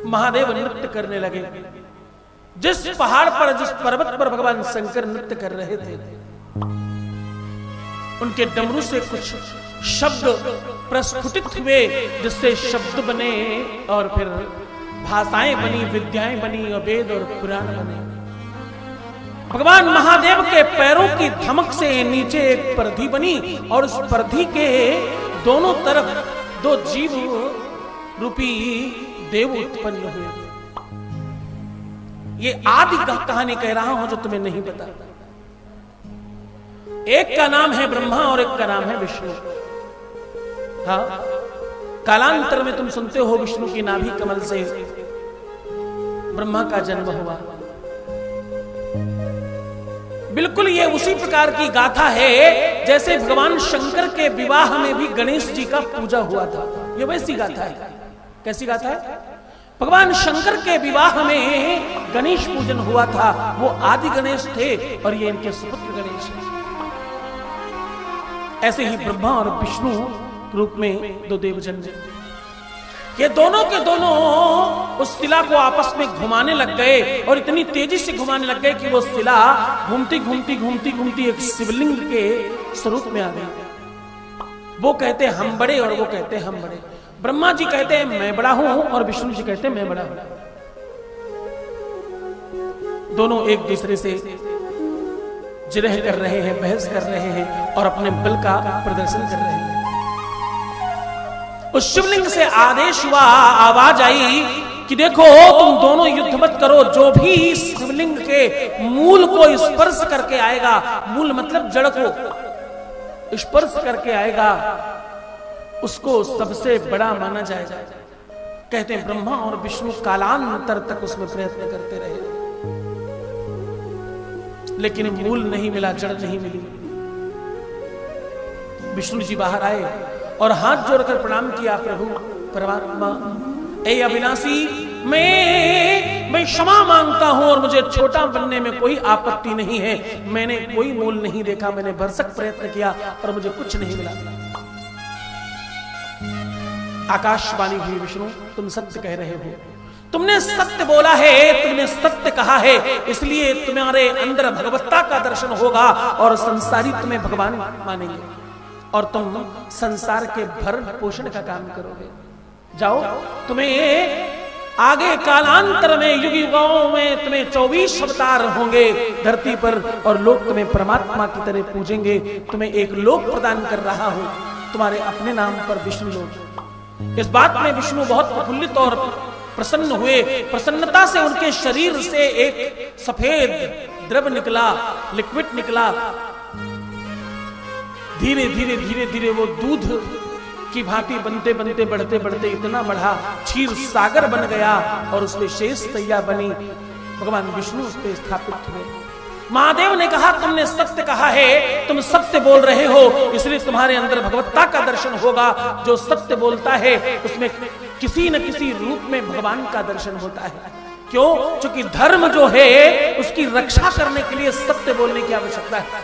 महादेव नृत्य करने लगे। जिस पहाड़ पर, जिस पर्वत पर भगवान शंकर नृत्य कर रहे थे, उनके डमरू से कुछ शब्द प्रस्फुटित हुए, जिससे शब्द बने और फिर भाषाएं बनी, विद्याएं बनी और वेद और पुराण बने। भगवान महादेव के पैरों की धमक से नीचे एक परधी बनी और उस परधी के दोनों तरफ दो जीव रूपी देव उत्पन्न हुए। ये आदि कहानी कह रहा हूं जो तुम्हें नहीं पता। एक का नाम है ब्रह्मा और एक का नाम है विष्णु। हाँ, कालांतर में तुम सुनते हो विष्णु की नाभि कमल से ब्रह्मा का जन्म हुआ। बिल्कुल ये उसी प्रकार की गाथा है जैसे भगवान शंकर के विवाह में भी गणेश जी का पूजा हुआ था। ये वैसी गाथा है। कैसी गाथा है? भगवान शंकर के विवाह में गणेश पूजन हुआ था। वो आदि गणेश थे और ये इनके सुपुत्र गणेश हैं। ऐसे ही ब्रह्मा और विष्णु रूप में दो देव जन्मे। ये दोनों के दोनों उस शिला को आपस में घुमाने लग गए और इतनी तेजी से घुमाने लग गए कि वो शिला घूमती घूमती घूमती घूमती एक शिवलिंग के स्वरूप में आ गई। वो कहते हम बड़े और वो कहते हम बड़े। ब्रह्मा जी कहते हैं मैं बड़ा हूं और विष्णु जी कहते हैं मैं बड़ा हूं। दोनों एक दूसरे से जिरह कर रहे हैं, बहस कर रहे हैं और अपने बल का प्रदर्शन कर रहे हैं। उस शिवलिंग से आदेश हुआ, आवाज आई कि देखो तुम दोनों युद्ध मत करो। जो भी शिवलिंग के मूल को स्पर्श करके आएगा, मूल मतलब जड़ को स्पर्श करके आएगा, उसको सबसे बड़ा माना जाएगा। कहते हैं ब्रह्मा और विष्णु कालांतर तक उसमें प्रयत्न करते रहे, लेकिन मूल नहीं मिला, जड़ नहीं मिली। विष्णु जी बाहर आए और हाथ जोड़कर प्रणाम किया, प्रभु परमात्मा ए अविनाशी, मैं क्षमा मांगता हूं और मुझे छोटा बनने में कोई आपत्ति नहीं है। मैंने कोई मूल नहीं देखा, मैंने भरसक प्रयत्न किया और मुझे कुछ नहीं मिला। आकाशवाणी हुई, विष्णु तुम सत्य कह रहे हो, तुमने सत्य बोला है, तुमने सत्य कहा है, इसलिए तुम्हारे अंदर भगवत्ता का दर्शन होगा और संसारी तुम्हें भगवान मानेंगे और तुम संसार के भरण पोषण का काम करोगे। जाओ, तुम्हें आगे कालांतर में युग युगों में तुम्हें 24 अवतार होंगे धरती पर और लोग तुम्हें परमात्मा की तरह पूजेंगे। तुम्हें एक लोक प्रदान कर रहा हूं तुम्हारे अपने नाम पर, विष्णु लोक। इस बात में विष्णु बहुत प्रफुल्लित और प्रसन्न हुए। प्रसन्नता से उनके शरीर से एक सफेद द्रव निकला, लिक्विड निकला। धीरे धीरे धीरे धीरे वो दूध की भांति बनते बनते बढ़ते बढ़ते इतना बढ़ा, क्षीर सागर बन गया और उसमें शेष तैया बनी। भगवान विष्णु उस पर स्थापित हुए। महादेव ने कहा तुमने सत्य कहा है, तुम सत्य बोल रहे हो, इसलिए तुम्हारे अंदर भगवत्ता का दर्शन होगा। जो सत्य बोलता है उसमें किसी न किसी रूप में भगवान का दर्शन होता है। क्यों? क्योंकि धर्म जो है उसकी रक्षा करने के लिए सत्य बोलने की आवश्यकता है।